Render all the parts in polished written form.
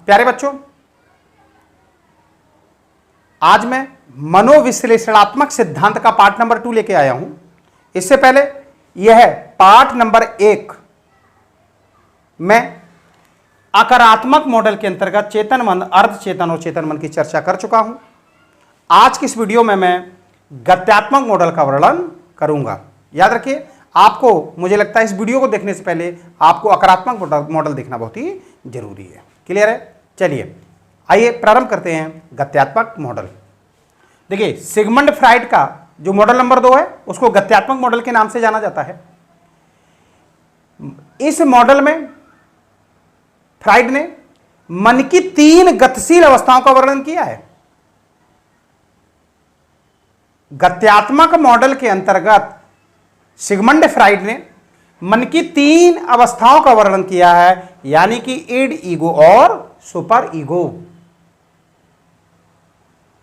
प्यारे बच्चों, आज मैं मनोविश्लेषणात्मक सिद्धांत का पाठ नंबर 2 लेके आया हूं। इससे पहले यह पाठ नंबर 1 मैं आकारात्मक मॉडल के अंतर्गत चेतन मन, अर्ध चेतन और चेतन मन की चर्चा कर चुका हूं। आज की इस वीडियो में मैं गत्यात्मक मॉडल का वर्णन करूंगा। याद रखिए, आपको, मुझे लगता है इस वीडियो को देखने से पहले आपको आकारात्मक मॉडल देखना बहुत ही जरूरी है। क्लियर है? चलिए आइए प्रारंभ करते हैं गत्यात्मक मॉडल। देखिए, सिगमंड फ्राइड का जो मॉडल नंबर 2 है उसको गत्यात्मक मॉडल के नाम से जाना जाता है। इस मॉडल में फ्राइड ने मन की 3 गतिशील अवस्थाओं का वर्णन किया है। गत्यात्मक मॉडल के अंतर्गत सिगमंड फ्राइड ने मन की 3 अवस्थाओं का वर्णन किया है, यानी कि इड, ईगो और सुपर ईगो।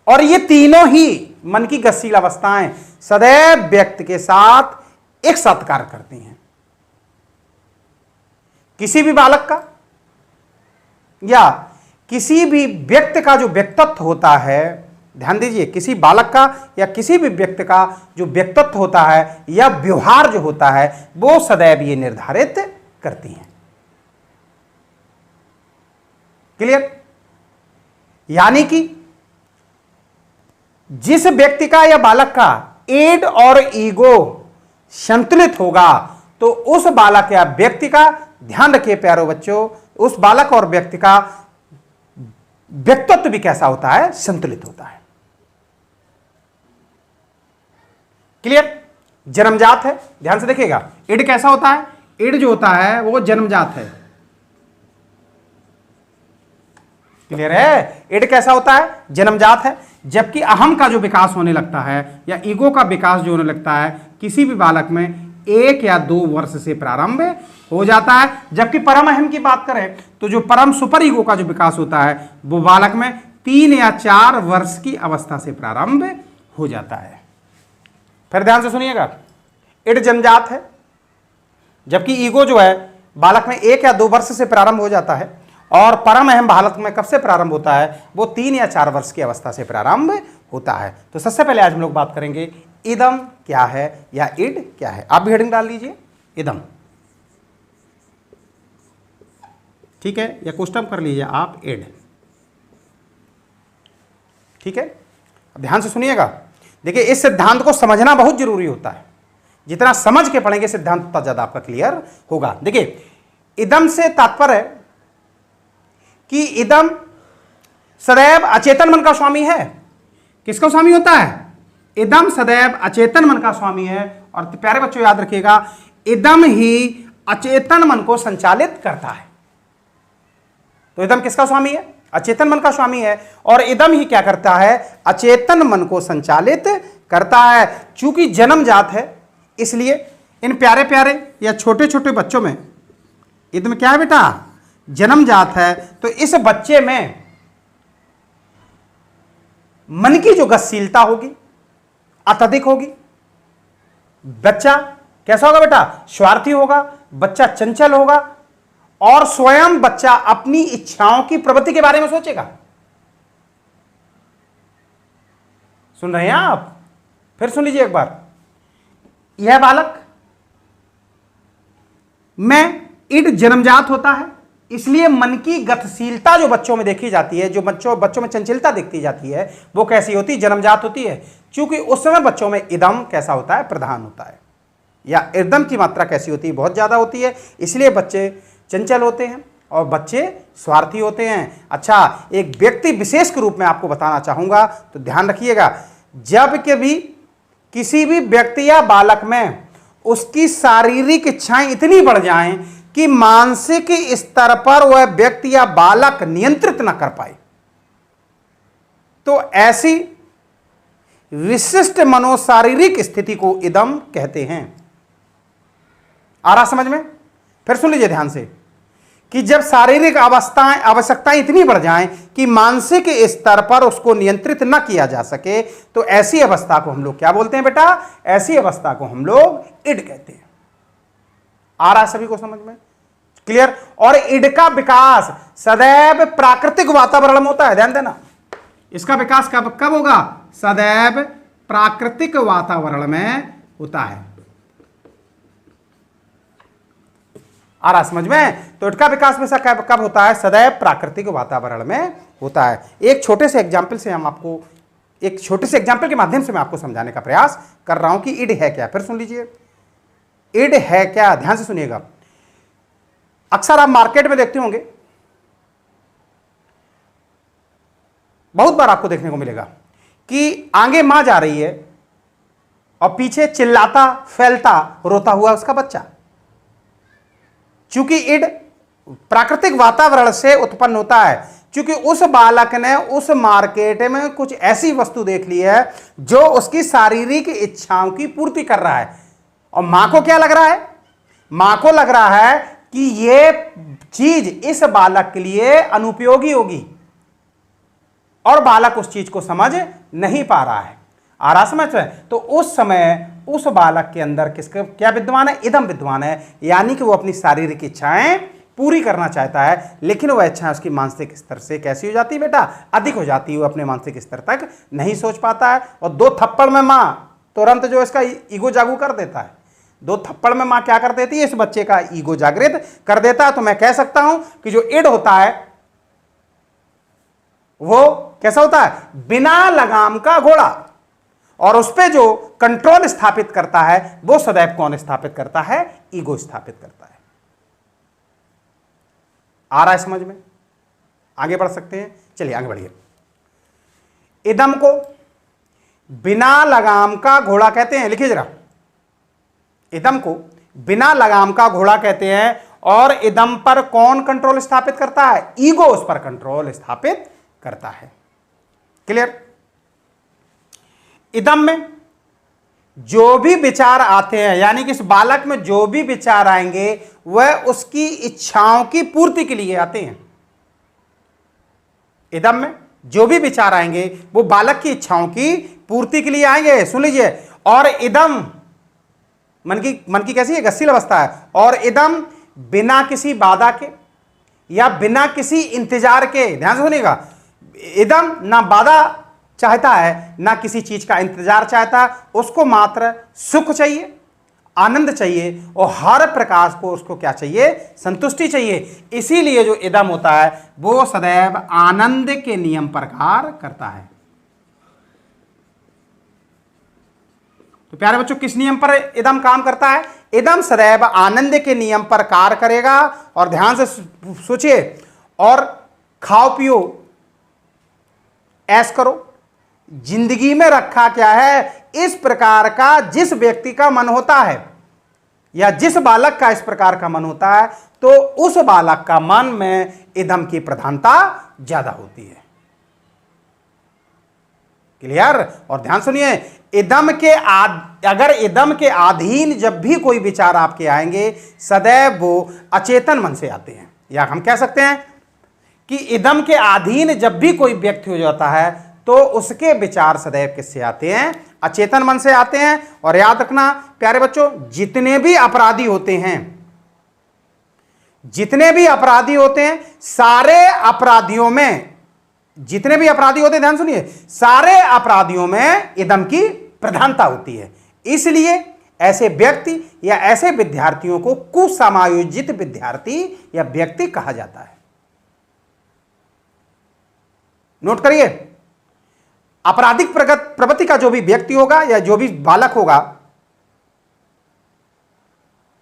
और ये तीनों ही मन की गतिशील अवस्थाएं सदैव व्यक्ति के साथ एक साथ कार्य करती हैं। किसी भी बालक का या किसी भी व्यक्ति का जो व्यक्तित्व होता है, ध्यान दीजिए, किसी बालक का या किसी भी व्यक्ति का जो व्यक्तित्व होता है या व्यवहार जो होता है वो सदैव ये निर्धारित करती हैं। क्लियर? यानी कि जिस व्यक्ति का या बालक का इड और ईगो संतुलित होगा तो उस बालक या व्यक्ति का, ध्यान रखिए प्यारो बच्चों, उस बालक और व्यक्ति का व्यक्तित्व भी कैसा होता है? संतुलित होता है। क्लियर? जन्मजात है, ध्यान से देखिएगा। इड कैसा होता है? इड जो होता है वो जन्मजात है। क्लियर है? इड कैसा होता है? जन्मजात है। जबकि अहम का जो विकास होने लगता है या ईगो का विकास जो होने लगता है किसी भी बालक में 1 या 2 वर्ष से प्रारंभ हो जाता है। जबकि परम अहम की बात करें तो जो परम सुपर ईगो का जो विकास होता है वो बालक में 3 या 4 वर्ष की अवस्था से प्रारंभ हो जाता है। फिर ध्यान से सुनिएगा, इड जन्मजात है, जबकि ईगो जो है बालक में 1 या 2 वर्ष से प्रारंभ हो जाता है। और परम अहम बालक में कब से प्रारंभ होता है? वो 3 या 4 वर्ष की अवस्था से प्रारंभ होता है। तो सबसे पहले आज हम लोग बात करेंगे इदम क्या है या इड क्या है। आप भी हेडिंग डाल लीजिए, इदम। ठीक है, या क्वेश्चन कर लीजिए आप, इड। ठीक है, अब ध्यान से सुनिएगा। देखिए, इस सिद्धांत को समझना बहुत जरूरी होता है। जितना समझ के पढ़ेंगे सिद्धांत उतना ज्यादा आपका क्लियर होगा। देखिए, इदम से तात्पर्य है कि इदम सदैव अचेतन मन का स्वामी है। किसका स्वामी होता है? इदम सदैव अचेतन मन का स्वामी है। और प्यारे बच्चों याद रखिएगा, इदम ही अचेतन मन को संचालित करता है। तो इदम किसका स्वामी है? अचेतन मन का स्वामी है। और इदम ही क्या करता है? अचेतन मन को संचालित करता है। चूंकि जन्मजात है इसलिए इन प्यारे प्यारे या छोटे छोटे बच्चों में इदम क्या है बेटा? जन्मजात है। तो इस बच्चे में मन की जो गतिशीलता होगी अत्यधिक होगी। बच्चा कैसा होगा बेटा? स्वार्थी होगा, बच्चा चंचल होगा और स्वयं बच्चा अपनी इच्छाओं की प्रवृत्ति के बारे में सोचेगा। सुन रहे हैं आप? फिर सुन लीजिए एक बार। यह बालक में इड जन्मजात होता है, इसलिए मन की गतिशीलता जो बच्चों में देखी जाती है, जो बच्चों में चंचलता देखती जाती है, वो कैसी होती है? जन्मजात होती है। क्योंकि उस समय बच्चों में इदम कैसा होता है? प्रधान होता है। या इदम की मात्रा कैसी होती है? बहुत ज्यादा होती है। इसलिए बच्चे चंचल होते हैं और बच्चे स्वार्थी होते हैं। अच्छा, एक व्यक्ति विशेष के रूप में आपको बताना चाहूंगा, तो ध्यान रखिएगा, जब कभी किसी भी व्यक्ति या बालक में उसकी शारीरिक इच्छाएं इतनी बढ़ जाएं कि मानसिक स्तर पर वह व्यक्ति या बालक नियंत्रित न कर पाए, तो ऐसी विशिष्ट मनोशारीरिक स्थिति को इदम कहते हैं। आ रहा समझ में? फिर सुन लीजिए ध्यान से कि जब शारीरिक आवश्यकताएं इतनी बढ़ जाएं कि मानसिक स्तर पर उसको नियंत्रित न किया जा सके, तो ऐसी अवस्था को हम लोग क्या बोलते हैं बेटा? ऐसी अवस्था को हम लोग इड कहते हैं। आ रहा है सभी को समझ में? क्लियर। और इड का विकास सदैव प्राकृतिक वातावरण में होता है, ध्यान देना, इसका विकास कब कब होगा, सदैव प्राकृतिक वातावरण में होता है। आ रहा समझ में? तो इड का विकास में कब होता है, सदैव प्राकृतिक वातावरण में होता है। एक छोटे से एग्जाम्पल से हम आपको, एक छोटे से एग्जाम्पल के माध्यम से मैं आपको समझाने का प्रयास कर रहा हूं कि इड है क्या। फिर सुन लीजिए, इड है क्या, ध्यान से सुनिएगा। अक्सर आप मार्केट में देखते होंगे, बहुत बार आपको देखने को मिलेगा कि आगे मां जा रही है और पीछे चिल्लाता, फैलता, रोता हुआ उसका बच्चा। चूंकि इड प्राकृतिक वातावरण से उत्पन्न होता है, क्योंकि उस बालक ने उस मार्केट में कुछ ऐसी वस्तु देख ली है जो उसकी शारीरिक इच्छाओं की पूर्ति कर रहा है। और मां को क्या लग रहा है, मां को लग रहा है कि यह चीज इस बालक के लिए अनुपयोगी होगी, और बालक उस चीज को समझ नहीं पा रहा है। आ रहा समझ में? तो उस समय उस बालक के अंदर किसका क्या विद्यमान है, इदम विद्यमान है, यानी कि वो अपनी शारीरिक इच्छाएं पूरी करना चाहता है, लेकिन वह इच्छाएं उसकी मानसिक स्तर से कैसी हो जाती है बेटा, अधिक हो जाती है, वो अपने मानसिक स्तर तक नहीं सोच पाता है। और 2 थप्पड़ में मां तुरंत जो इसका ईगो जागू कर देता है, 2 थप्पड़ में मां क्या कर देती है, इस बच्चे का ईगो जागृत कर देता है। तो मैं कह सकता हूं कि जो इड होता है वो कैसा होता है, बिना लगाम का घोड़ा, और उस पे जो कंट्रोल स्थापित करता है वो सदैव कौन स्थापित करता है, ईगो स्थापित करता है। आ रहा है समझ में? आगे बढ़ सकते हैं, चलिए आगे बढ़िए। इदम को बिना लगाम का घोड़ा कहते हैं, लिखिए जरा, इदम को बिना लगाम का घोड़ा कहते हैं। और इदम पर कौन कंट्रोल स्थापित करता है, ईगो उस पर कंट्रोल स्थापित करता है। क्लियर? इदम में जो भी विचार आते हैं, यानी कि इस बालक में जो भी विचार आएंगे वह उसकी इच्छाओं की पूर्ति के लिए आते हैं। इदम में जो भी विचार आएंगे वो बालक की इच्छाओं की पूर्ति के लिए आएंगे। सुन लीजिए, और इदम मन की कैसी है, गतिशील अवस्था है। और इदम बिना किसी बाधा के या बिना किसी इंतजार के, ध्यान से सुनिएगा, इदम ना बाधा चाहता है ना किसी चीज का इंतजार चाहता है, उसको मात्र सुख चाहिए, आनंद चाहिए, और हर प्रकार को उसको क्या चाहिए, संतुष्टि चाहिए। इसीलिए जो इदम होता है वो सदैव आनंद के नियम पर कार्य करता है। तो प्यारे बच्चों, किस नियम पर इदम काम करता है, इदम सदैव आनंद के नियम पर कार्य करेगा। और ध्यान से सोचिए, और खाओ पियो, ऐश करो, जिंदगी में रखा क्या है, इस प्रकार का जिस व्यक्ति का मन होता है या जिस बालक का इस प्रकार का मन होता है, तो उस बालक का मन में इदम की प्रधानता ज्यादा होती है। क्लियर? और ध्यान सुनिए, इदम के अगर इदम के अधीन जब भी कोई विचार आपके आएंगे, सदैव वो अचेतन मन से आते हैं। या हम कह सकते हैं कि इदम के अधीन जब भी कोई व्यक्ति हो जाता है तो उसके विचार सदैव किससे आते हैं, अचेतन मन से आते हैं। और याद रखना प्यारे बच्चों, जितने भी अपराधी होते हैं, जितने भी अपराधी होते हैं, सारे अपराधियों में, जितने भी अपराधी होते हैं, ध्यान सुनिए, सारे अपराधियों में इदम की प्रधानता होती है। इसलिए ऐसे व्यक्ति या ऐसे विद्यार्थियों को कुसमायोजित विद्यार्थी या व्यक्ति कहा जाता है। नोट करिए, आपराधिक प्रवृत्ति का जो भी व्यक्ति होगा या जो भी बालक होगा,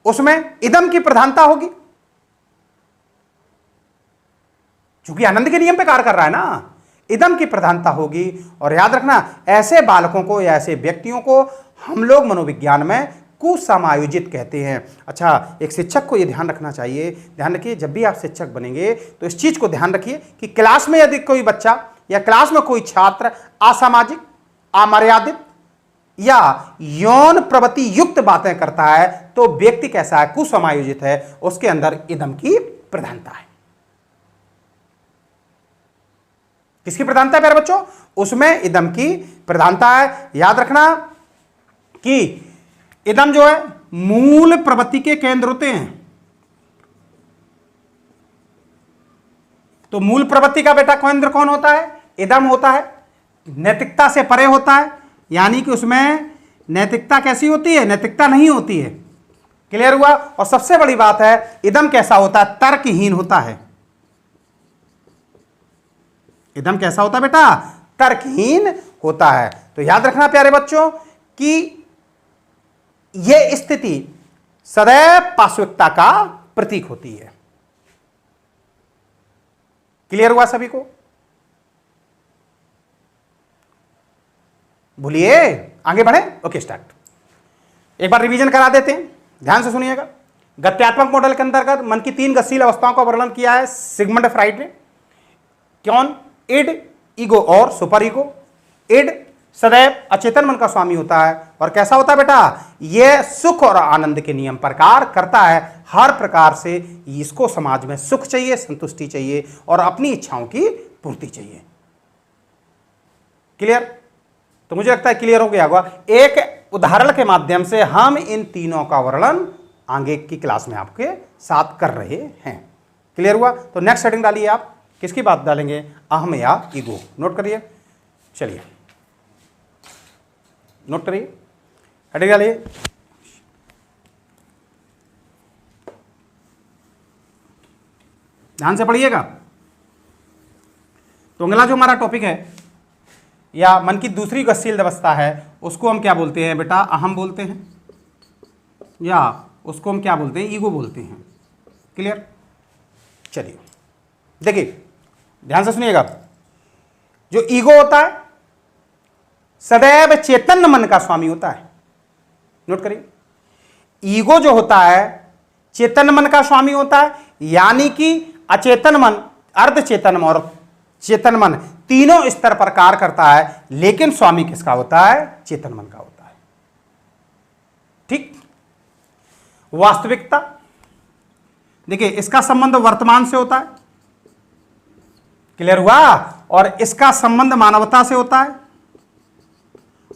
उसमें इदम की प्रधानता होगी, क्योंकि आनंद के नियम पे कार्य कर रहा है ना, इदम की प्रधानता होगी। और याद रखना, ऐसे बालकों को या ऐसे व्यक्तियों को हम लोग मनोविज्ञान में कुसमायोजित कहते हैं। अच्छा, एक शिक्षक को यह ध्यान रखना चाहिए, ध्यान रखिए, जब भी आप शिक्षक बनेंगे तो इस चीज को ध्यान रखिए कि क्लास में यदि कोई बच्चा या क्लास में कोई छात्र असामाजिक, अमर्यादित या यौन प्रवृत्ति युक्त बातें करता है तो व्यक्ति कैसा है, कुसमायोजित है, उसके अंदर इदम की प्रधानता है। किसकी प्रधानता है प्यारे बच्चों, उसमें इदम की प्रधानता है। याद रखना कि इदम जो है मूल प्रवृत्ति के केंद्र होते हैं। तो मूल प्रवृत्ति का बेटा केंद्र कौन होता है? इदम होता है, नैतिकता से परे होता है, यानी कि उसमें नैतिकता कैसी होती है? नैतिकता नहीं होती है। क्लियर हुआ? और सबसे बड़ी बात है, इदम कैसा होता है? तर्कहीन होता है। इदम कैसा होता है बेटा? तर्कहीन होता है। तो याद रखना प्यारे बच्चों कि यह स्थिति सदैव पार्श्विकता का प्रतीक होती है। क्लियर हुआ सभी को? बोलिए, आगे बढ़े। Okay, start. एक बार रिवीजन करा देते हैं, ध्यान से सुनिएगा। गत्यात्मक मॉडल के अंतर्गत मन की 3 गतिशील अवस्थाओं का वर्णन किया है सिगमंड फ्राइड ने। कौन? इड, ईगो और सुपर ईगो। इड सदैव अचेतन मन का स्वामी होता है और कैसा होता है बेटा? यह सुख और आनंद के नियम पर कार्य करता है। हर प्रकार से इसको समाज में सुख चाहिए, संतुष्टि चाहिए और अपनी इच्छाओं की पूर्ति चाहिए। क्लियर? तो मुझे लगता है क्लियर हो गया होगा। एक उदाहरण के माध्यम से हम इन तीनों का वर्णन आगे की क्लास में आपके साथ कर रहे हैं। क्लियर हुआ? तो नेक्स्ट हेडिंग डालिए आप। किसकी बात डालेंगे? अहम या ईगो। नोट करिए, चलिए नोट करिए, हेडिंग डालिए। ध्यान से पढ़िएगा। तो अगला जो हमारा टॉपिक है या मन की दूसरी गतिशील अवस्था है उसको हम क्या बोलते हैं बेटा? अहम बोलते हैं, या उसको हम क्या बोलते हैं? ईगो बोलते हैं। क्लियर? चलिए देखिए, ध्यान से सुनिएगा। जो ईगो होता है सदैव चेतन मन का स्वामी होता है। नोट करिए, ईगो जो होता है चेतन मन का स्वामी होता है, यानी कि अचेतन मन, अर्धचेतन मन और चेतन मन तीनों स्तर पर कार्य करता है, लेकिन स्वामी किसका होता है? चेतन मन का होता है। ठीक? वास्तविकता देखिए, इसका संबंध वर्तमान से होता है। क्लियर हुआ? और इसका संबंध मानवता से होता है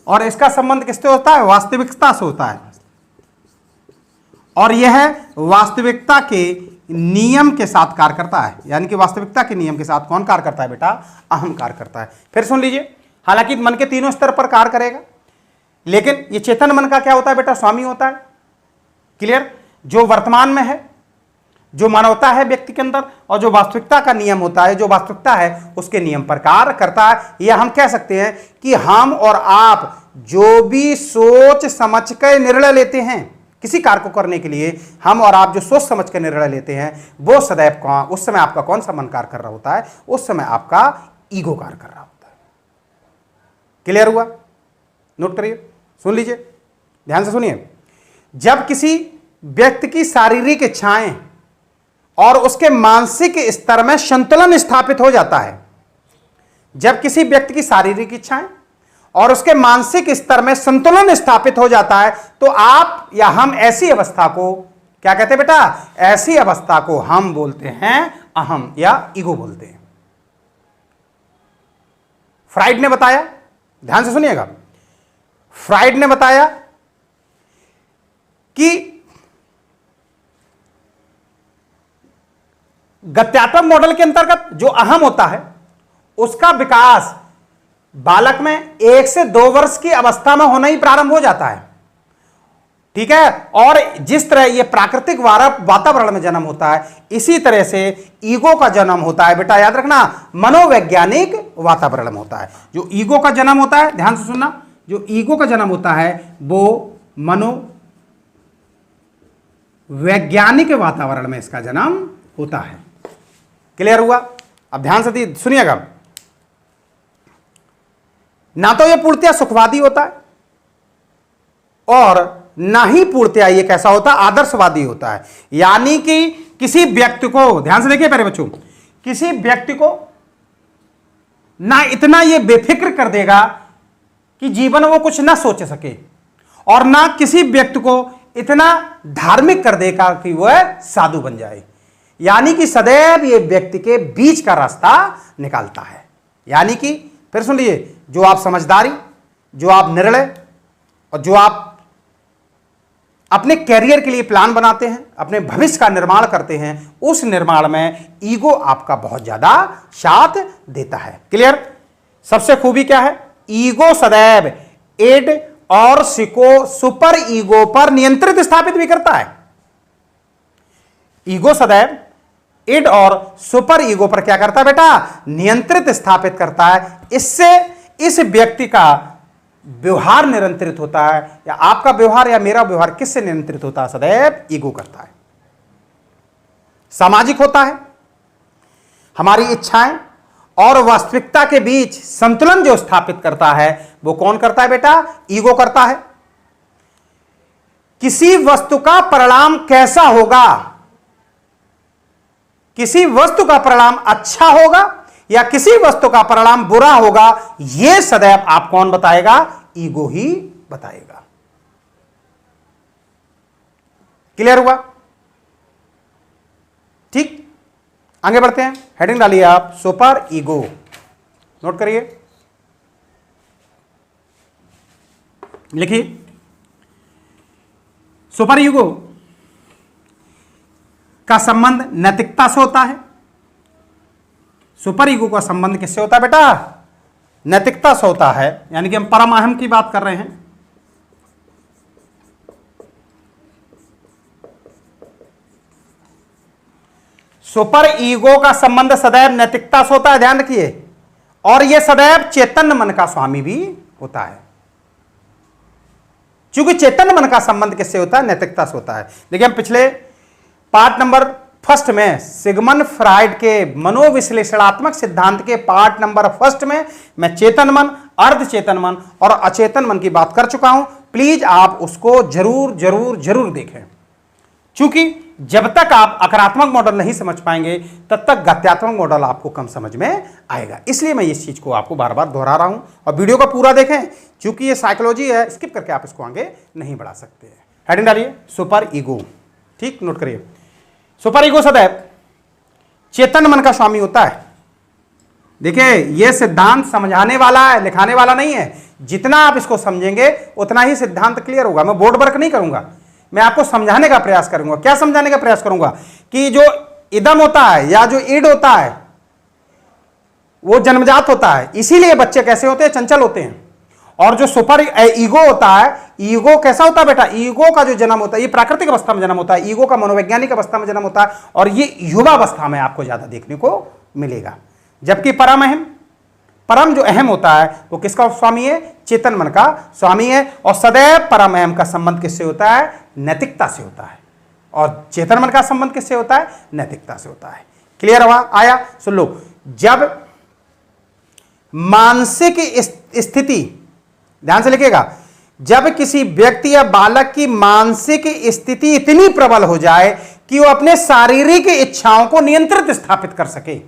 और इसका संबंध किससे होता है? वास्तविकता से होता है। और यह वास्तविकता के नियम के साथ कार्य करता है, यानी कि वास्तविकता के नियम के साथ कौन कार्य करता है बेटा? अहम कार्य करता है। फिर सुन लीजिए, हालांकि मन के तीनों स्तर पर कार्य करेगा, लेकिन ये चेतन मन का क्या होता है बेटा? स्वामी होता है। क्लियर? जो वर्तमान में है, जो मानवता है व्यक्ति के अंदर, और जो वास्तविकता का नियम होता है, जो वास्तविकता है उसके नियम पर कार्य करता है। यह हम कह सकते हैं कि हम और आप जो भी सोच समझ कर निर्णय लेते हैं किसी कार्य को करने के लिए, हम और आप जो सोच समझ कर निर्णय लेते हैं वो सदैव उस समय आपका कौन सा मन कार्य कर रहा होता है? उस समय आपका ईगो कार्य कर रहा होता है। क्लियर हुआ? नोट करिए, सुन लीजिए, ध्यान से सुनिए। जब किसी व्यक्ति की शारीरिक इच्छाएं और उसके मानसिक स्तर में संतुलन स्थापित हो जाता है, जब किसी व्यक्ति की शारीरिक इच्छाएं और उसके मानसिक स्तर में संतुलन स्थापित हो जाता है, तो आप या हम ऐसी अवस्था को क्या कहते हैं बेटा? ऐसी अवस्था को हम बोलते हैं अहम या ईगो बोलते हैं। फ्राइड ने बताया, ध्यान से सुनिएगा, फ्राइड ने बताया कि गत्यात्मक मॉडल के अंतर्गत जो अहम होता है उसका विकास बालक में 1 से 2 वर्ष की अवस्था में होना ही प्रारंभ हो जाता है। ठीक है? और जिस तरह यह प्राकृतिक वातावरण में जन्म होता है, इसी तरह से ईगो का जन्म होता है बेटा, याद रखना, मनोवैज्ञानिक वातावरण में होता है। जो ईगो का जन्म होता है, ध्यान से सुनना, जो ईगो का जन्म होता है वो मनोवैज्ञानिक वातावरण में इसका जन्म होता है। क्लियर हुआ? अब ध्यान से सुनिएगा, ना तो यह पूर्णतया सुखवादी होता है और ना ही पूर्णतया यह कैसा होता है? आदर्शवादी होता है। यानी कि किसी व्यक्ति को, ध्यान से देखिए प्यारे बच्चों, किसी व्यक्ति को ना इतना यह बेफिक्र कर देगा कि जीवन में वो कुछ ना सोच सके, और ना किसी व्यक्ति को इतना धार्मिक कर देगा कि वह साधु बन जाए। यानी कि सदैव ये व्यक्ति के बीच का रास्ता निकालता है। यानी कि फिर सुन लीजिए, जो आप समझदारी, जो आप निर्णय और जो आप अपने कैरियर के लिए प्लान बनाते हैं, अपने भविष्य का निर्माण करते हैं, उस निर्माण में ईगो आपका बहुत ज्यादा साथ देता है। क्लियर? सबसे खूबी क्या है? ईगो सदैव इड और सुपर ईगो पर नियंत्रित स्थापित भी करता है। ईगो सदैव इड और सुपर ईगो पर क्या करता है बेटा? नियंत्रित स्थापित करता है। इससे इस व्यक्ति का व्यवहार नियंत्रित होता है, या आपका व्यवहार या मेरा व्यवहार किससे नियंत्रित होता है? सदैव ईगो करता है। सामाजिक होता है। हमारी इच्छाएं और वास्तविकता के बीच संतुलन जो स्थापित करता है वो कौन करता है बेटा? ईगो करता है। किसी वस्तु का परिणाम कैसा होगा, किसी वस्तु का परिणाम अच्छा होगा या किसी वस्तु का परिणाम बुरा होगा, यह सदैव आप कौन बताएगा? ईगो ही बताएगा। क्लियर हुआ? ठीक, आगे बढ़ते हैं। हेडिंग डालिए आप, सुपर ईगो। नोट करिए, लिखिए, सुपर ईगो का संबंध नैतिकता से होता है। सुपर ईगो का संबंध किससे होता है बेटा? नैतिकता से होता है। यानी कि हम परम अहम की बात कर रहे हैं। सुपर ईगो का संबंध सदैव नैतिकता से होता है, ध्यान रखिए। और यह सदैव चैतन्य मन का स्वामी भी होता है। क्योंकि चैतन्य मन का संबंध किससे होता है? नैतिकता से होता है। देखिए, हम पिछले पार्ट नंबर फर्स्ट में सिगमंड फ्राइड के मनोविश्लेषणात्मक सिद्धांत के पार्ट नंबर फर्स्ट में मैं चेतन मन, अर्ध चेतन मन और अचेतन मन की बात कर चुका हूं। प्लीज आप उसको जरूर जरूर जरूर देखें, क्योंकि जब तक आप आक्रात्मक मॉडल नहीं समझ पाएंगे तब तक गत्यात्मक मॉडल आपको कम समझ में आएगा। इसलिए मैं इस चीज को आपको बार बार दोहरा रहा हूं। और वीडियो को पूरा देखें, क्योंकि ये साइकोलॉजी है, स्किप करके आप इसको आगे नहीं बढ़ा सकते। हेडिंग डालिए, सुपर ईगो। ठीक, नोट करिए, सुपर ईगो सदैव चेतन मन का स्वामी होता है। देखिए, यह सिद्धांत समझाने वाला है, लिखाने वाला नहीं है। जितना आप इसको समझेंगे उतना ही सिद्धांत क्लियर होगा। मैं बोर्ड वर्क नहीं करूंगा, मैं आपको समझाने का प्रयास करूंगा। क्या समझाने का प्रयास करूंगा? कि जो इदम होता है या जो ईड होता है वो जन्मजात होता है। इसीलिए बच्चे कैसे होते हैं? चंचल होते हैं। और जो सुपर ईगो होता है, ईगो कैसा होता है बेटा? ईगो का जो जन्म होता है ये प्राकृतिक अवस्था में जन्म होता है। ईगो का मनोवैज्ञानिक अवस्था में जन्म होता है, और ये युवा अवस्था में आपको ज्यादा देखने को मिलेगा। जबकि परम अहम, परम जो अहम होता है वो किसका स्वामी है? चेतन मन का स्वामी है। और सदैव परम अहम का संबंध किससे होता है? नैतिकता से होता है। और चेतन मन का संबंध किससे होता है? नैतिकता से होता है। क्लियर हुआ? आया? सुन लो, जब मानसिक स्थिति, ध्यान से लिखिएगा, जब किसी व्यक्ति या बालक की मानसिक स्थिति इतनी प्रबल हो जाए कि वो अपने शारीरिक इच्छाओं को नियंत्रित स्थापित कर सके,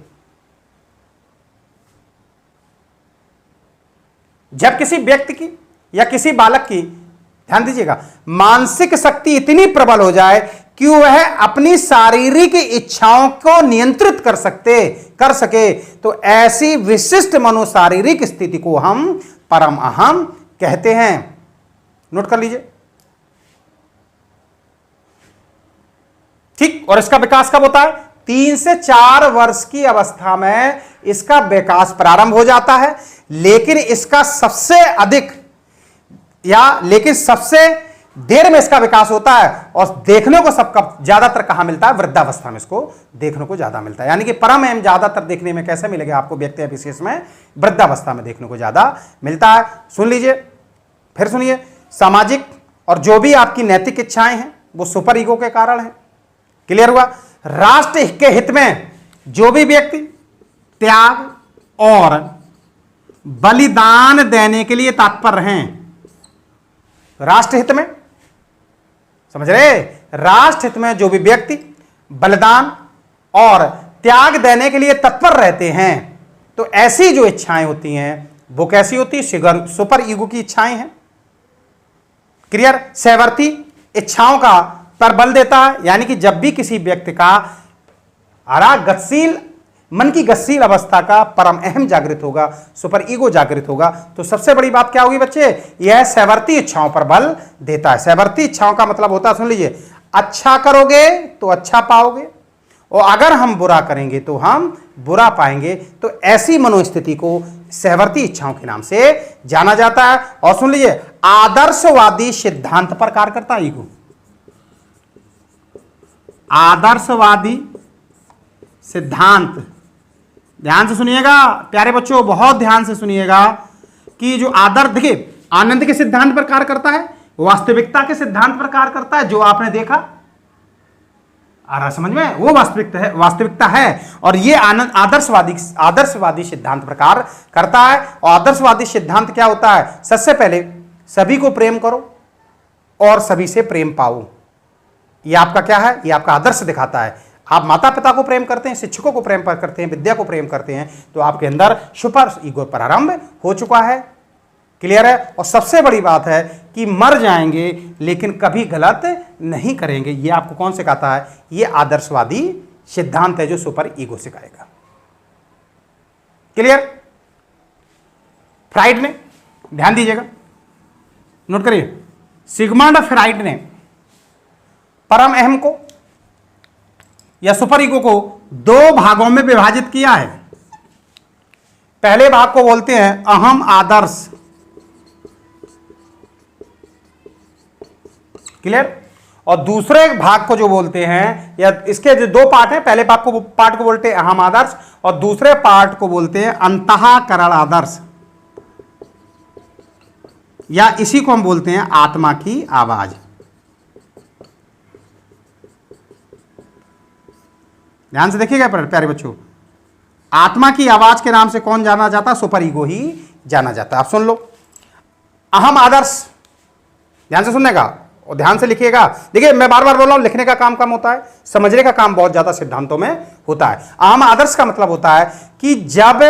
जब किसी व्यक्ति की या किसी बालक की, ध्यान दीजिएगा, मानसिक शक्ति इतनी प्रबल हो जाए कि वह अपनी शारीरिक इच्छाओं को नियंत्रित कर सके, तो ऐसी विशिष्ट मनोशारीरिक स्थिति को हम परम अहम कहते हैं। नोट कर लीजिए। ठीक, और इसका विकास कब होता है? 3 से 4 वर्ष की अवस्था में इसका विकास प्रारंभ हो जाता है। लेकिन इसका सबसे अधिक लेकिन सबसे देर में इसका विकास होता है, और देखने को सबका ज्यादातर कहां मिलता है? वृद्धावस्था में इसको देखने को ज्यादा मिलता है। यानी कि परम अहम ज्यादातर देखने में कैसे मिलेगा आपको? व्यक्ति विशेष में वृद्धावस्था में देखने को ज्यादा मिलता है। सुन लीजिए, फिर सुनिए, सामाजिक और जो भी आपकी नैतिक इच्छाएं हैं वो सुपर ईगो के कारण है। क्लियर हुआ? राष्ट्र के हित में जो भी व्यक्ति त्याग और बलिदान देने के लिए तत्पर हैं, राष्ट्र हित में, समझ रहे? राष्ट्र हित में जो भी व्यक्ति बलिदान और त्याग देने के लिए तत्पर रहते हैं, तो ऐसी जो इच्छाएं होती हैं वो कैसी होती है? सुपर ईगो की इच्छाएं हैं। क्लियर? सहवर्ती इच्छाओं का पर बल देता है। यानी कि जब भी किसी व्यक्ति का गतिशील मन की गतिशील अवस्था का परम अहम जागृत होगा, सुपर ईगो जागृत होगा। तो सबसे बड़ी बात क्या होगी बच्चे, यह सहवर्ती इच्छाओं पर बल देता है। सहवर्ती इच्छाओं का मतलब होता है, सुन लीजिए, अच्छा करोगे तो अच्छा पाओगे, और अगर हम बुरा करेंगे तो हम बुरा पाएंगे। तो ऐसी मनोस्थिति को सहवर्ती इच्छाओं के नाम से जाना जाता है। और सुन लीजिए, आदर्शवादी सिद्धांत पर कार्य करता है ईगो। आदर्शवादी सिद्धांत, ध्यान से सुनिएगा प्यारे बच्चों, बहुत ध्यान से सुनिएगा कि जो आदर्श, देखिए, आनंद के सिद्धांत पर कार्य करता है, वास्तविकता के सिद्धांत पर कार्य करता है, जो आपने देखा आ रहा समझ में, वो वास्तविकता है। और ये आनंद आदर्शवादी सिद्धांत पर कार्य करता है। और आदर्शवादी सिद्धांत क्या होता है, सबसे पहले सभी को प्रेम करो और सभी से प्रेम पाओ। ये आपका क्या है, ये आपका आदर्श दिखाता है। आप माता पिता को प्रेम करते हैं, शिक्षकों को प्रेम करते हैं, विद्या को प्रेम करते हैं, तो आपके अंदर सुपर ईगो प्रारंभ हो चुका है। क्लियर है। और सबसे बड़ी बात है कि मर जाएंगे लेकिन कभी गलत नहीं करेंगे। ये आपको कौन सिखाता है, ये आदर्शवादी सिद्धांत है जो सुपर ईगो सिखाएगा। क्लियर। फ्राइड ने, ध्यान दीजिएगा, नोट करिए, सिगमंड फ्राइड ने परम अहम को या सुपर ईगो को दो भागों में विभाजित किया है। पहले भाग को बोलते हैं अहम आदर्श। क्लियर। और दूसरे भाग को जो बोलते हैं, या इसके जो दो पार्ट हैं, पहले पार्ट को बोलते हैं अहम आदर्श और दूसरे पार्ट को बोलते हैं अंतःकरण आदर्श, या इसी को हम बोलते हैं आत्मा की आवाज। ध्यान से देखिएगा प्यारे बच्चों, आत्मा की आवाज के नाम से कौन जाना जाता है, सुपर ईगो ही जाना जाता है। आप सुन लो, अहम आदर्श, ध्यान से सुनने का और ध्यान से लिखिएगा। देखिए मैं बार बार बोल रहा हूं, लिखने का काम कम होता है, समझने का काम बहुत ज्यादा सिद्धांतों में होता है। अहम आदर्श का मतलब होता है कि जब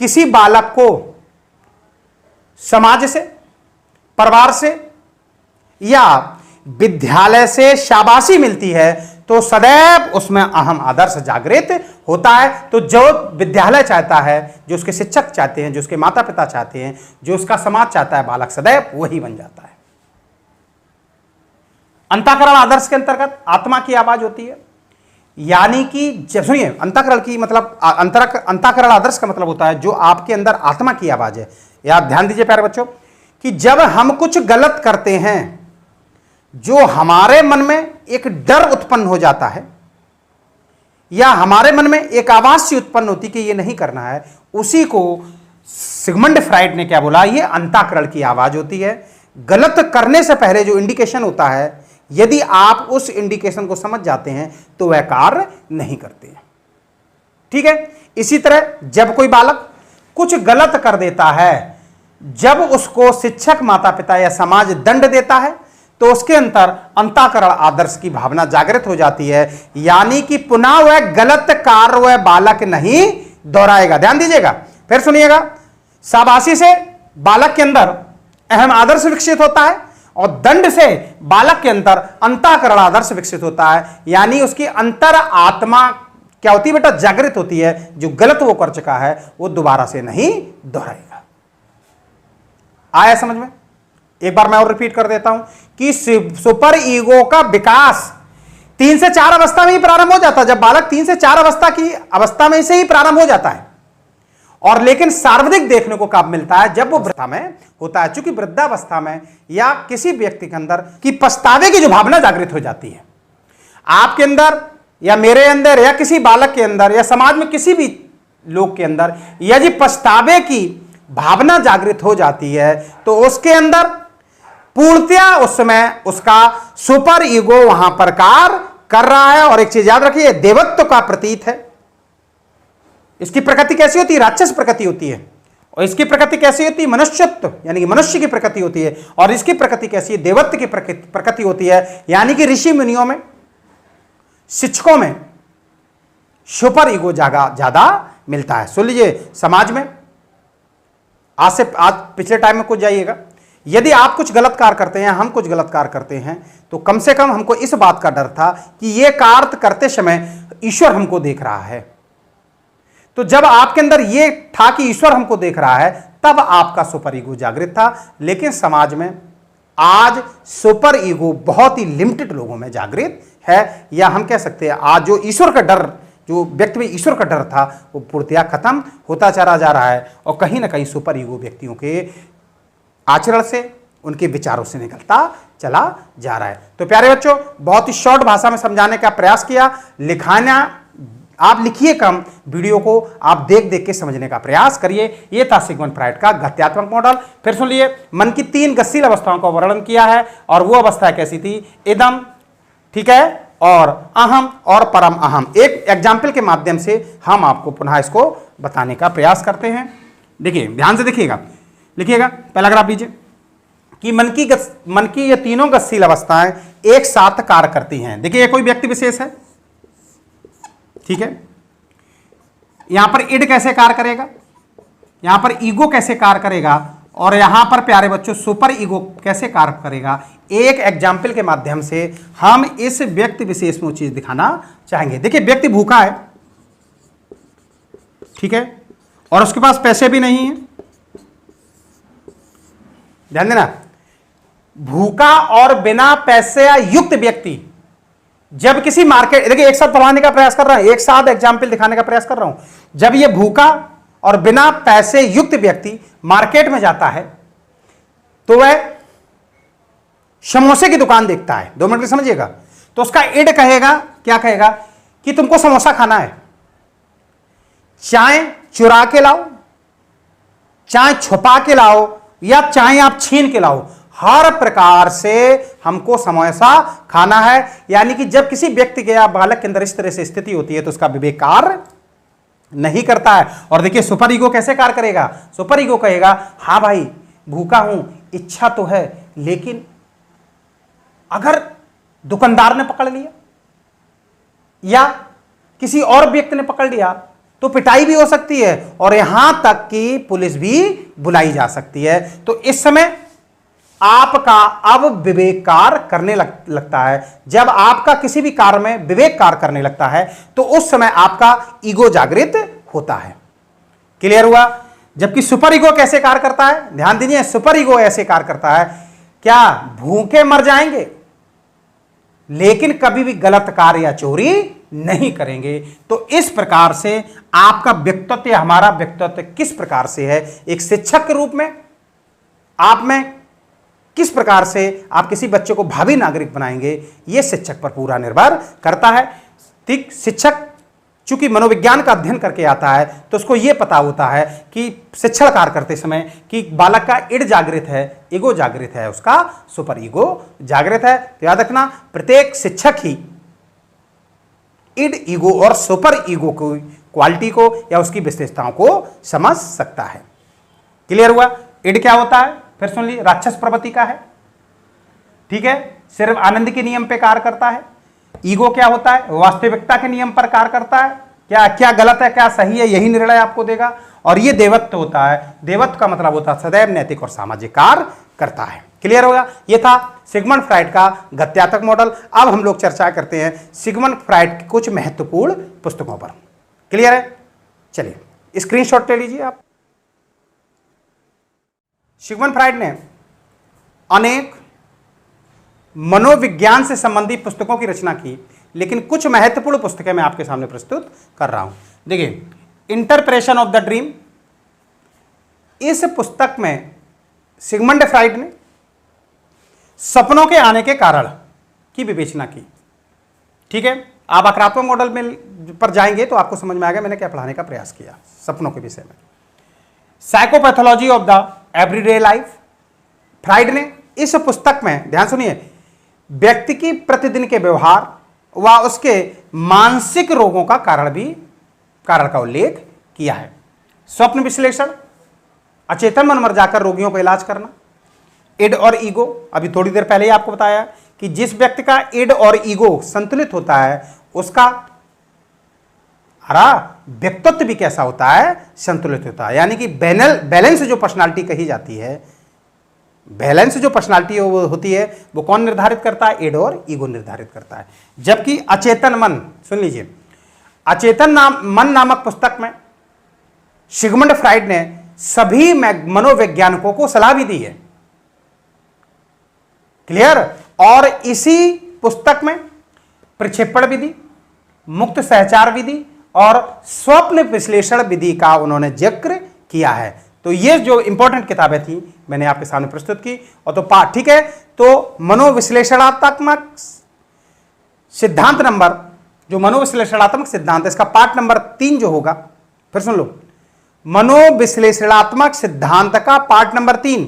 किसी बालक को समाज से, परिवार से या विद्यालय से शाबाशी मिलती है तो सदैव उसमें अहम आदर्श जागृत होता है। तो जो विद्यालय चाहता है, जो उसके शिक्षक चाहते हैं, जो उसके माता पिता चाहते हैं, जो उसका समाज चाहता है, बालक सदैव वही बन जाता है। अंतःकरण आदर्श के अंतर्गत आत्मा की आवाज होती है, यानी कि जब सुनिए, अंतःकरण की मतलब अंतःकरण आदर्श का मतलब होता है जो आपके अंदर आत्मा की आवाज है। या ध्यान दीजिए प्यारे बच्चों कि जब हम कुछ गलत करते हैं, जो हमारे मन में एक डर उत्पन्न हो जाता है या हमारे मन में एक आवाज सी उत्पन्न होती कि ये नहीं करना है, उसी को सिगमंड फ्राइड ने क्या बोला, ये अंतःकरण की आवाज होती है। गलत करने से पहले जो इंडिकेशन होता है, यदि आप उस इंडिकेशन को समझ जाते हैं तो वह कार्य नहीं करते हैं। ठीक है। इसी तरह जब कोई बालक कुछ गलत कर देता है, जब उसको शिक्षक, माता पिता या समाज दंड देता है तो उसके अंदर अंतःकरण आदर्श की भावना जागृत हो जाती है, यानी कि पुनः वह गलत कार्य वह बालक नहीं दोहराएगा। ध्यान दीजिएगा, फिर सुनिएगा, शाबाशी से बालक के अंदर अहम आदर्श विकसित होता है और दंड से बालक के अंदर अंतःकरण आदर्श विकसित होता है, यानी उसकी अंतर आत्मा क्या होती है बेटा, जागृत होती है। जो गलत वो कर चुका है वो दोबारा से नहीं दोहराएगा। आया समझ में। एक बार मैं और रिपीट कर देता हूं कि सुपर ईगो का विकास 3 से 4 अवस्था में ही प्रारंभ हो जाता है। जब बालक 3 से 4 अवस्था में से ही प्रारंभ हो जाता है, और लेकिन सर्वाधिक देखने को कब मिलता है, जब वो वृद्धा में होता है। चूंकि वृद्धावस्था में या किसी व्यक्ति के अंदर की पछतावे की जो भावना जागृत हो जाती है, आपके अंदर या मेरे अंदर या किसी बालक के अंदर या समाज में किसी भी लोग के अंदर यदि पछतावे की भावना जागृत हो जाती है तो उसके अंदर पूर्णतया उस समय उसका सुपर ईगो वहां पर कार्य कर रहा है। और एक चीज याद रखिए, देवत्व का प्रतीत है। इसकी प्रकृति कैसी होती है, राक्षस प्रकृति होती है। और इसकी प्रकृति कैसी होती है, मनुष्यत्व, यानी कि मनुष्य की प्रकृति होती है। और इसकी प्रकृति कैसी है, देवत्व की प्रकृति होती है, यानी कि ऋषि मुनियों में, शिक्षकों में सुपर ईगो ज्यादा मिलता है। सुन लीजिए, समाज में आज पिछले टाइम में कुछ जाइएगा, यदि आप कुछ गलत कार्य करते हैं, हम कुछ गलत कार्य करते हैं, तो कम से कम हमको इस बात का डर था कि यह कार्य करते समय ईश्वर हमको देख रहा है। तो जब आपके अंदर ये था कि ईश्वर हमको देख रहा है, तब आपका सुपर ईगो जागृत था। लेकिन समाज में आज सुपर ईगो बहुत ही लिमिटेड लोगों में जागृत है, या हम कह सकते हैं आज जो ईश्वर का डर, जो व्यक्ति में ईश्वर का डर था, वो पूर्णतया खत्म होता चला जा रहा है और कहीं ना कहीं सुपर ईगो व्यक्तियों के आचरण से, उनके विचारों से निकलता चला जा रहा है। तो प्यारे बच्चों, बहुत ही शॉर्ट भाषा में समझाने का प्रयास किया। लिखाना आप लिखिए कम, वीडियो को आप देख देख के समझने का प्रयास करिए। यह था सिगमंड फ्राइड का गत्यात्मक मॉडल। फिर सुन लिए, मन की 3 गतिशील अवस्थाओं का वर्णन किया है, और वो अवस्था कैसी थी? इदम, ठीक है, और अहम और परम अहम। एक एग्जाम्पल के माध्यम से हम आपको पुनः इसको बताने का प्रयास करते हैं। देखिए, ध्यान से देखिएगा, लिखिएगा, पहला ग्राफ लीजिए कि मन की ये तीनों गतिशील अवस्थाएं एक साथ कार्य करती हैं। देखिए, ये कोई व्यक्ति विशेष है, ठीक है, यहां पर इड कैसे कार्य करेगा, यहां पर ईगो कैसे कार्य करेगा, और यहां पर प्यारे बच्चों सुपर ईगो कैसे कार्य करेगा। एक एग्जाम्पल के माध्यम से हम इस व्यक्ति विशेष में वो चीज दिखाना चाहेंगे। देखिए, व्यक्ति भूखा है, ठीक है, और उसके पास पैसे भी नहीं है। ध्यान देना, भूखा और बिना पैसे युक्त व्यक्ति जब किसी मार्केट, देखिए एक साथ पढ़ाने का प्रयास कर रहा हूं, एक साथ एग्जाम्पल दिखाने का प्रयास कर रहा हूं। जब ये भूखा और बिना पैसे युक्त व्यक्ति मार्केट में जाता है तो वह समोसे की दुकान देखता है। 2 मिनट में समझिएगा। तो उसका इड कहेगा, क्या कहेगा कि तुमको समोसा खाना है, चाहे चुरा के लाओ, चाहे छुपा के लाओ, या चाहे आप छीन के लाओ, हर प्रकार से हमको समोसा खाना है। यानी कि जब किसी व्यक्ति के या बालक के अंदर इस तरह से स्थिति होती है तो उसका विवेक कार्य नहीं करता है। और देखिए, सुपर ईगो कैसे कार्य करेगा? सुपर ईगो कहेगा, हां भाई भूखा हूं, इच्छा तो है, लेकिन अगर दुकानदार ने पकड़ लिया या किसी और व्यक्ति ने पकड़ लिया तो पिटाई भी हो सकती है, और यहां तक कि पुलिस भी बुलाई जा सकती है। तो इस समय आपका अब विवेक कार्य करने लगता है। जब आपका किसी भी कार्य में विवेक कार्य करने लगता है तो उस समय आपका ईगो जागृत होता है। क्लियर हुआ? जबकि सुपर ईगो कैसे कार्य करता है? ध्यान दीजिए, सुपर ईगो ऐसे कार्य करता है, क्या भूखे मर जाएंगे लेकिन कभी भी गलत कार्य या चोरी नहीं करेंगे। तो इस प्रकार से आपका व्यक्तित्व या हमारा व्यक्तित्व किस प्रकार से है, एक शिक्षक के रूप में आप में किस प्रकार से आप किसी बच्चे को भावी नागरिक बनाएंगे, यह शिक्षक पर पूरा निर्भर करता है। ठीक, शिक्षक चूंकि मनोविज्ञान का अध्ययन करके आता है तो उसको यह पता होता है कि शिक्षण कार्य करते समय कि बालक का इड जागृत है, ईगो जागृत है, उसका सुपर ईगो जागृत है। तो याद रखना, प्रत्येक शिक्षक ही इड, ईगो और सुपर ईगो को, क्वालिटी को या उसकी विशेषताओं को समझ सकता है। क्लियर हुआ? इड क्या होता है? फिर सुन लीजिए, राक्षस प्रवृत्ति का है, ठीक है, सिर्फ आनंद के नियम पे कार्य करता है। ईगो क्या होता है? वास्तविकता के नियम पर कार्य करता है, क्या क्या गलत है क्या सही है यही निर्णय आपको देगा। और ये देवत्व होता है, देवत्व का मतलब होता है सदैव नैतिक और सामाजिक कार्य करता है। क्लियर होगा? ये था सिगमंड फ्राइड का गत्यात्मक मॉडल। अब हम लोग चर्चा करते हैं सिगमंड फ्राइड की कुछ महत्वपूर्ण पुस्तकों पर। क्लियर है? चलिए स्क्रीनशॉट ले लीजिए आप। सिगमंड फ्राइड ने अनेक मनोविज्ञान से संबंधित पुस्तकों की रचना की, लेकिन कुछ महत्वपूर्ण पुस्तकें मैं आपके सामने प्रस्तुत कर रहा हूं। देखिए, इंटरप्रेशन ऑफ द ड्रीम, इस पुस्तक में सिगमंड फ्राइड ने सपनों के आने के कारण की विवेचना की। ठीक है, आप आक्रामक मॉडल में पर जाएंगे तो आपको समझ में आएगा मैंने क्या पढ़ाने का प्रयास किया सपनों के विषय में। Psychopathology of the everyday life, fried ने इस पुस्तक में, ध्यान सुनिए, व्यक्ति की प्रतिदिन के व्यवहार व उसके मानसिक रोगों का कारण का उल्लेख किया है। स्वप्न विश्लेषण, अचेतन मन में जाकर रोगियों का इलाज करना, इड और ईगो, अभी थोड़ी देर पहले ही आपको बताया कि जिस व्यक्ति का इड और ईगो संतुलित होता है उसका व्यक्तित्व भी कैसा होता है? संतुलित होता है। यानी कि बैलेंस जो पर्सनालिटी कही जाती है, बैलेंस जो पर्सनालिटी होती है वो कौन निर्धारित करता है? इड और ईगो निर्धारित करता है। जबकि अचेतन मन, सुन लीजिए, अचेतन मन नामक पुस्तक में सिगमंड फ्राइड ने सभी मनोवैज्ञानिकों को सलाह भी दी है। क्लियर। और इसी पुस्तक में प्रक्षेपण विधि, मुक्त सहचार विधि और स्वप्न विश्लेषण विधि का उन्होंने जिक्र किया है। तो ये जो इंपॉर्टेंट किताबें थी मैंने आपके सामने प्रस्तुत की। और तो पाठ ठीक है, तो मनोविश्लेषणात्मक सिद्धांत नंबर, जो मनोविश्लेषणात्मक सिद्धांत है, इसका पाठ नंबर 3 जो होगा, फिर सुन लो, मनोविश्लेषणात्मक सिद्धांत का पाठ नंबर 3,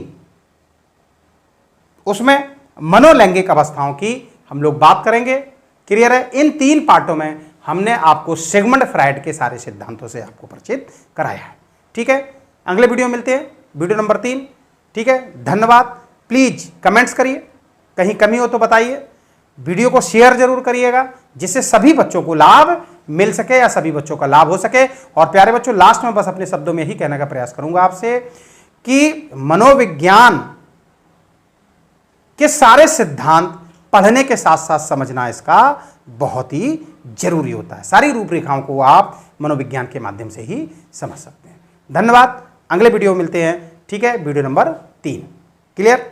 उसमें मनोलैंगिक अवस्थाओं की हम लोग बात करेंगे। क्लियर है। इन 3 पाठों में हमने आपको सिगमंड फ्राइड के सारे सिद्धांतों से आपको परिचित कराया है। ठीक है, अगले वीडियो में मिलते हैं, वीडियो नंबर 3। ठीक है, धन्यवाद। प्लीज कमेंट्स करिए, कहीं कमी हो तो बताइए, वीडियो को शेयर जरूर करिएगा जिससे सभी बच्चों को लाभ मिल सके या सभी बच्चों का लाभ हो सके। और प्यारे बच्चों, लास्ट में बस अपने शब्दों में ही कहने का प्रयास करूंगा आपसे कि मनोविज्ञान के सारे सिद्धांत पढ़ने के साथ साथ समझना इसका बहुत ही जरूरी होता है। सारी रूपरेखाओं को आप मनोविज्ञान के माध्यम से ही समझ सकते हैं। धन्यवाद। अगले वीडियो में मिलते हैं। ठीक है, वीडियो नंबर 3। क्लियर।